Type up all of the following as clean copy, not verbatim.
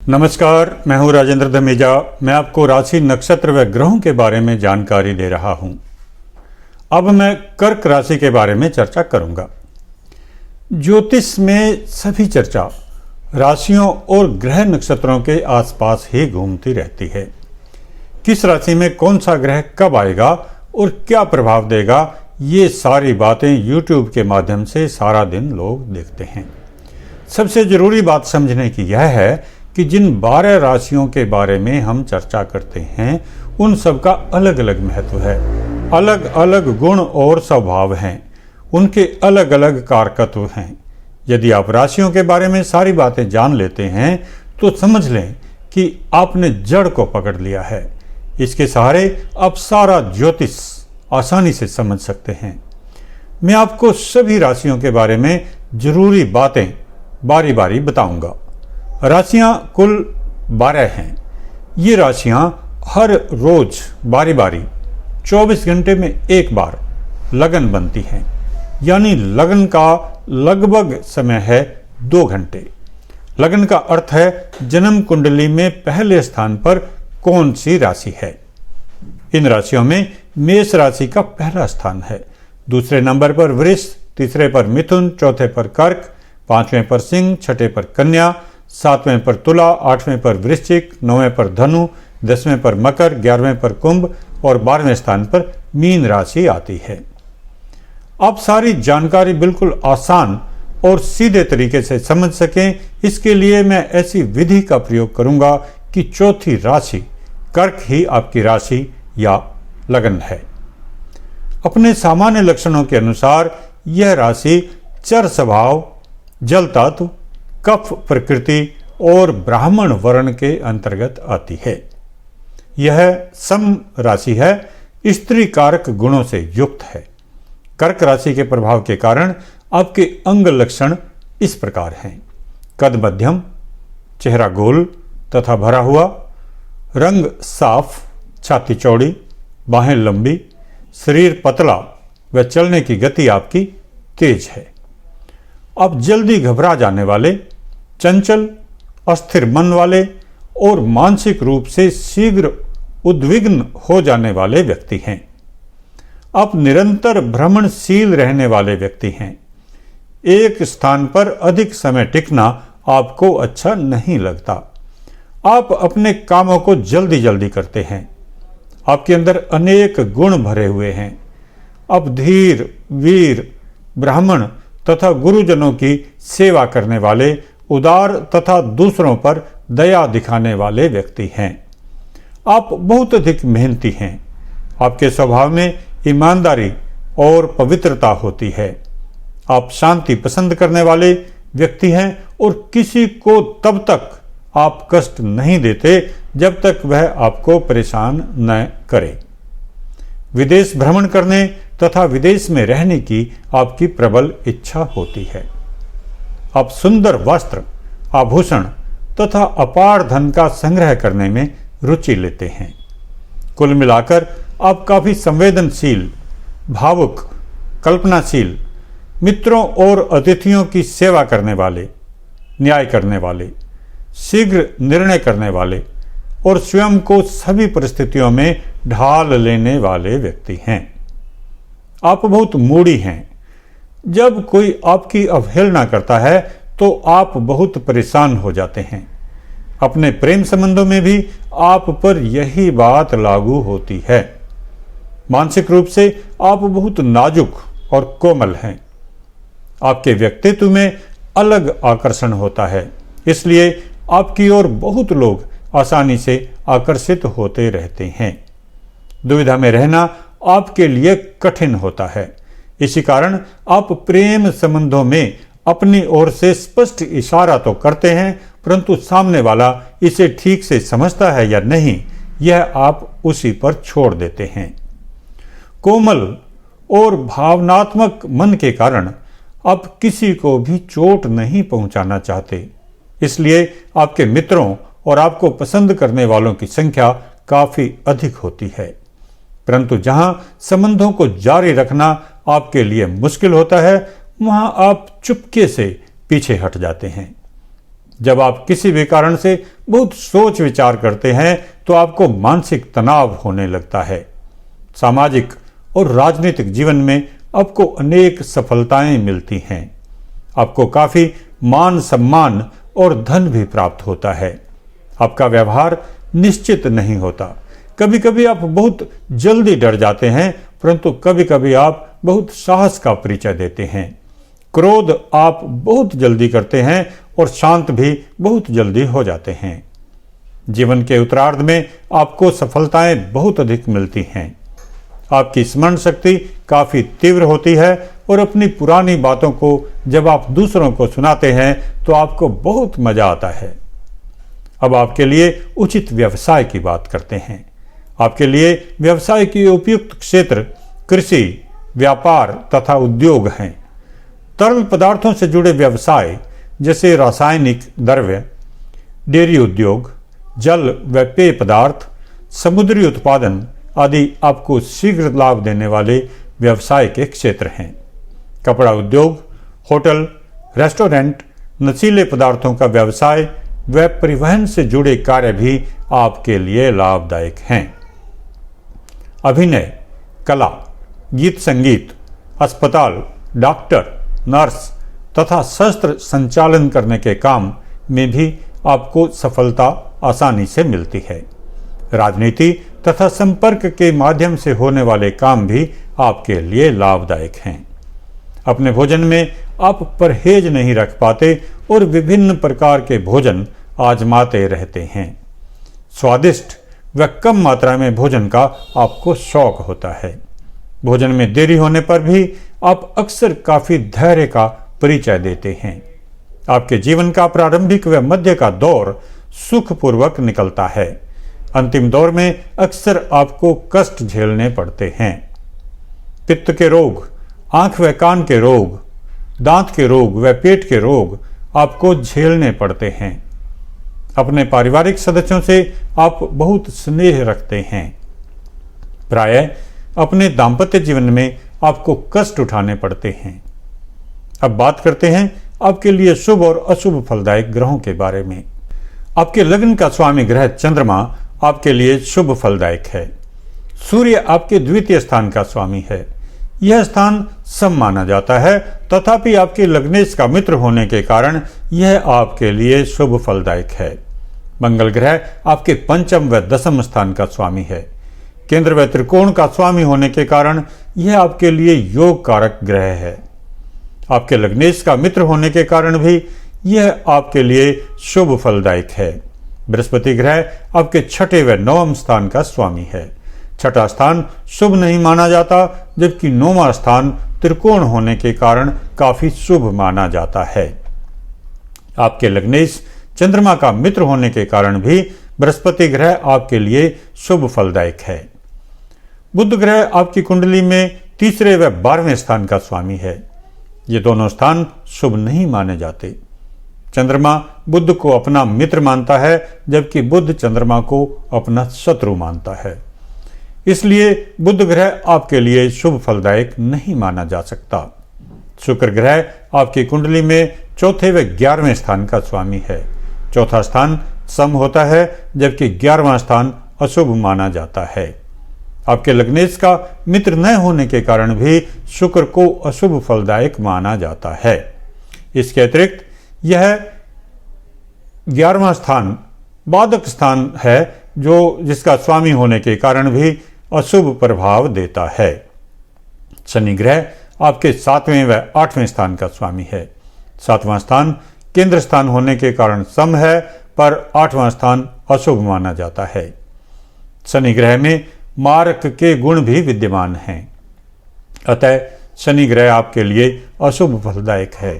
नमस्कार, मैं हूं राजेंद्र धमीजा। मैं आपको राशि, नक्षत्र व ग्रहों के बारे में जानकारी दे रहा हूं। अब मैं कर्क राशि के बारे में चर्चा करूंगा। ज्योतिष में सभी चर्चा राशियों और ग्रह नक्षत्रों के आसपास ही घूमती रहती है। किस राशि में कौन सा ग्रह कब आएगा और क्या प्रभाव देगा, ये सारी बातें YouTube के माध्यम से सारा दिन लोग देखते हैं। सबसे जरूरी बात समझने की यह है कि जिन 12 राशियों के बारे में हम चर्चा करते हैं उन सब का अलग अलग महत्व है, अलग अलग गुण और स्वभाव हैं, उनके अलग अलग कारकत्व हैं। यदि आप राशियों के बारे में सारी बातें जान लेते हैं तो समझ लें कि आपने जड़ को पकड़ लिया है। इसके सहारे आप सारा ज्योतिष आसानी से समझ सकते हैं। मैं आपको सभी राशियों के बारे में जरूरी बातें बारी बारी बताऊंगा। राशियां कुल 12 हैं। ये राशियां हर रोज बारी बारी 24 घंटे में एक बार लगन बनती हैं, यानी लगन का लगभग समय है 2 घंटे। लगन का अर्थ है जन्म कुंडली में पहले स्थान पर कौन सी राशि है। इन राशियों में मेष राशि का पहला स्थान है, दूसरे नंबर पर वृष, तीसरे पर मिथुन, चौथे पर कर्क, पांचवें पर सिंह, छठे पर कन्या, सातवें पर तुला, आठवें पर वृश्चिक, नौवें पर धनु, 10वें पर मकर, 11वें पर कुंभ और 12वें स्थान पर मीन राशि आती है। आप सारी जानकारी बिल्कुल आसान और सीधे तरीके से समझ सकें, इसके लिए मैं ऐसी विधि का प्रयोग करूंगा कि चौथी राशि कर्क ही आपकी राशि या लगन है। अपने सामान्य लक्षणों के अनुसार यह राशि चर स्वभाव, जल तत्व, कफ प्रकृति और ब्राह्मण वर्ण के अंतर्गत आती है। यह सम राशि है, स्त्री कारक गुणों से युक्त है। कर्क राशि के प्रभाव के कारण आपके अंग लक्षण इस प्रकार हैं: कद मध्यम, चेहरा गोल तथा भरा हुआ, रंग साफ, छाती चौड़ी, बाहें लंबी, शरीर पतला व चलने की गति आपकी तेज है। आप जल्दी घबरा जाने वाले, चंचल, अस्थिर मन वाले और मानसिक रूप से शीघ्र उद्विग्न हो जाने वाले व्यक्ति हैं। आप निरंतर भ्रमणशील रहने वाले व्यक्ति हैं। एक स्थान पर अधिक समय टिकना आपको अच्छा नहीं लगता। आप अपने कामों को जल्दी जल्दी करते हैं। आपके अंदर अनेक गुण भरे हुए हैं। आप धीर, वीर, ब्राह्मण तथा गुरुजनों की सेवा करने वाले, उदार तथा दूसरों पर दया दिखाने वाले व्यक्ति हैं। आप बहुत अधिक मेहनती हैं। आपके स्वभाव में ईमानदारी और पवित्रता होती है। आप शांति पसंद करने वाले व्यक्ति हैं और किसी को तब तक आप कष्ट नहीं देते जब तक वह आपको परेशान न करे। विदेश भ्रमण करने तथा विदेश में रहने की आपकी प्रबल इच्छा होती है। आप सुंदर वस्त्र, आभूषण तथा अपार धन का संग्रह करने में रुचि लेते हैं। कुल मिलाकर आप काफी संवेदनशील, भावुक, कल्पनाशील, मित्रों और अतिथियों की सेवा करने वाले, न्याय करने वाले, शीघ्र निर्णय करने वाले और स्वयं को सभी परिस्थितियों में ढाल लेने वाले व्यक्ति हैं। आप बहुत मूडी हैं। जब कोई आपकी अवहेलना करता है तो आप बहुत परेशान हो जाते हैं। अपने प्रेम संबंधों में भी आप पर यही बात लागू होती है। मानसिक रूप से आप बहुत नाजुक और कोमल हैं। आपके व्यक्तित्व में अलग आकर्षण होता है, इसलिए आपकी ओर बहुत लोग आसानी से आकर्षित होते रहते हैं। दुविधा में रहना आपके लिए कठिन होता है। इसी कारण आप प्रेम संबंधों में अपनी ओर से स्पष्ट इशारा तो करते हैं, परंतु सामने वाला इसे ठीक से समझता है या नहीं, यह आप उसी पर छोड़ देते हैं। कोमल और भावनात्मक मन के कारण आप किसी को भी चोट नहीं पहुंचाना चाहते, इसलिए आपके मित्रों और आपको पसंद करने वालों की संख्या काफी अधिक होती है। परंतु जहां संबंधों को जारी रखना आपके लिए मुश्किल होता है, वहां आप चुपके से पीछे हट जाते हैं। जब आप किसी भी कारण से बहुत सोच विचार करते हैं तो आपको मानसिक तनाव होने लगता है। सामाजिक और राजनीतिक जीवन में आपको अनेक सफलताएं मिलती हैं। आपको काफी मान सम्मान और धन भी प्राप्त होता है। आपका व्यवहार निश्चित नहीं होता। कभी कभी आप बहुत जल्दी डर जाते हैं, परंतु कभी कभी आप बहुत साहस का परिचय देते हैं। क्रोध आप बहुत जल्दी करते हैं और शांत भी बहुत जल्दी हो जाते हैं। जीवन के उत्तरार्ध में आपको सफलताएं बहुत अधिक मिलती हैं। आपकी स्मरण शक्ति काफी तीव्र होती है और अपनी पुरानी बातों को जब आप दूसरों को सुनाते हैं तो आपको बहुत मजा आता है। अब आपके लिए उचित व्यवसाय की बात करते हैं। आपके लिए व्यवसाय के उपयुक्त क्षेत्र कृषि, व्यापार तथा उद्योग हैं। तरल पदार्थों से जुड़े व्यवसाय जैसे रासायनिक द्रव्य, डेयरी उद्योग, जल व पेय पदार्थ, समुद्री उत्पादन आदि आपको शीघ्र लाभ देने वाले व्यवसाय के क्षेत्र हैं। कपड़ा उद्योग, होटल, रेस्टोरेंट, नशीले पदार्थों का व्यवसाय व परिवहन से जुड़े कार्य भी आपके लिए लाभदायक हैं। अभिनय, कला, गीत संगीत, अस्पताल, डॉक्टर, नर्स तथा शस्त्र संचालन करने के काम में भी आपको सफलता आसानी से मिलती है। राजनीति तथा संपर्क के माध्यम से होने वाले काम भी आपके लिए लाभदायक हैं। अपने भोजन में आप परहेज नहीं रख पाते और विभिन्न प्रकार के भोजन आजमाते रहते हैं। स्वादिष्ट व कम मात्रा में भोजन का आपको शौक होता है। भोजन में देरी होने पर भी आप अक्सर काफी धैर्य का परिचय देते हैं। आपके जीवन का प्रारंभिक व मध्य का दौर सुखपूर्वक निकलता है। अंतिम दौर में अक्सर आपको कष्ट झेलने पड़ते हैं। पित्त के रोग, आंख व कान के रोग, दांत के रोग व पेट के रोग आपको झेलने पड़ते हैं। अपने पारिवारिक सदस्यों से आप बहुत स्नेह रखते हैं। प्रायः अपने दाम्पत्य जीवन में आपको कष्ट उठाने पड़ते हैं। अब बात करते हैं आपके लिए शुभ और अशुभ फलदायक ग्रहों के बारे में। आपके लग्न का स्वामी ग्रह चंद्रमा आपके लिए शुभ फलदायक है। सूर्य आपके द्वितीय स्थान का स्वामी है। यह स्थान सम माना जाता है, तथापि आपके लग्नेश का मित्र होने के कारण यह आपके लिए शुभ फलदायक है। मंगल ग्रह आपके पंचम व दसम स्थान का स्वामी है। केंद्र व त्रिकोण का स्वामी होने के कारण यह आपके लिए योग कारक ग्रह है। आपके लग्नेश का मित्र होने के कारण भी यह आपके लिए शुभ फलदायक है। बृहस्पति ग्रह आपके छठे व नवम स्थान का स्वामी है। छठा स्थान शुभ नहीं माना जाता, जबकि नौवां स्थान त्रिकोण होने के कारण काफी शुभ माना जाता है। आपके लग्नेश चंद्रमा का मित्र होने के कारण भी बृहस्पति ग्रह आपके लिए शुभ फलदायक है। बुध ग्रह आपकी कुंडली में तीसरे व 12वें स्थान का स्वामी है। ये दोनों स्थान शुभ नहीं माने जाते। चंद्रमा बुध को अपना मित्र मानता है, जबकि बुध चंद्रमा को अपना शत्रु मानता है। इसलिए बुध ग्रह आपके लिए शुभ फलदायक नहीं माना जा सकता। शुक्र ग्रह आपकी कुंडली में चौथे व 11वें स्थान का स्वामी है। चौथा स्थान सम होता है, जबकि 11वां स्थान अशुभ माना जाता है। आपके लग्नेश का मित्र न होने के कारण भी शुक्र को अशुभ फलदायक माना जाता है। इसके अतिरिक्त यह 11वां स्थान बाधक स्थान है, जो जिसका स्वामी होने के कारण भी अशुभ प्रभाव देता है। शनि ग्रह आपके 7वें व 8वें स्थान का स्वामी है। 7वां स्थान केंद्र स्थान होने के कारण सम है, पर 8वां स्थान अशुभ माना जाता है। शनि ग्रह में मारक के गुण भी विद्यमान हैं, अतः शनि ग्रह आपके लिए अशुभ फलदायक है।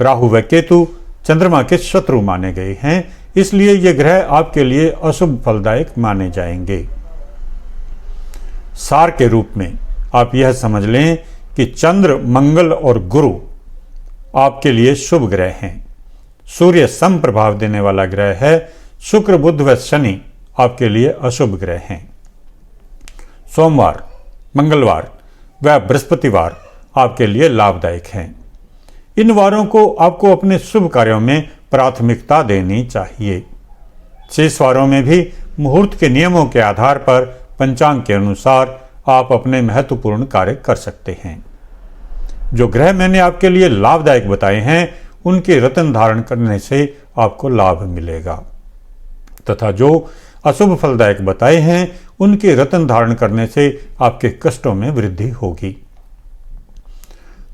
राहु व केतु चंद्रमा के शत्रु माने गए हैं, इसलिए ये ग्रह आपके लिए अशुभ फलदायक माने जाएंगे। सार के रूप में आप यह समझ लें कि चंद्र, मंगल और गुरु आपके लिए शुभ ग्रह हैं। सूर्य सम प्रभाव देने वाला ग्रह है। शुक्र, बुध व शनि आपके लिए अशुभ ग्रह हैं। सोमवार, मंगलवार व बृहस्पतिवार आपके लिए लाभदायक हैं। इन वारों को आपको अपने शुभ कार्यों में प्राथमिकता देनी चाहिए। शेष वारों में भी मुहूर्त के नियमों के आधार पर पंचांग के अनुसार आप अपने महत्वपूर्ण कार्य कर सकते हैं। जो ग्रह मैंने आपके लिए लाभदायक बताए हैं उनके रत्न धारण करने से आपको लाभ मिलेगा, तथा जो अशुभ फलदायक बताए हैं उनके रत्न धारण करने से आपके कष्टों में वृद्धि होगी।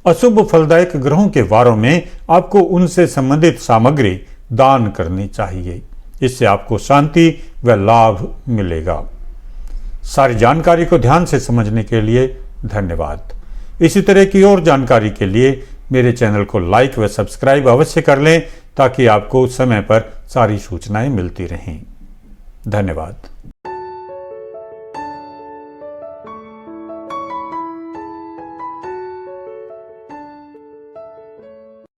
अशुभ फलदायक ग्रहों के वारों में आपको उनसे संबंधित सामग्री दान करनी चाहिए। इससे आपको शांति व लाभ मिलेगा। सारी जानकारी को ध्यान से समझने के लिए धन्यवाद। इसी तरह की और जानकारी के लिए मेरे चैनल को लाइक व सब्सक्राइब अवश्य कर लें ताकि आपको समय पर सारी सूचनाएं मिलती रहें। धन्यवाद।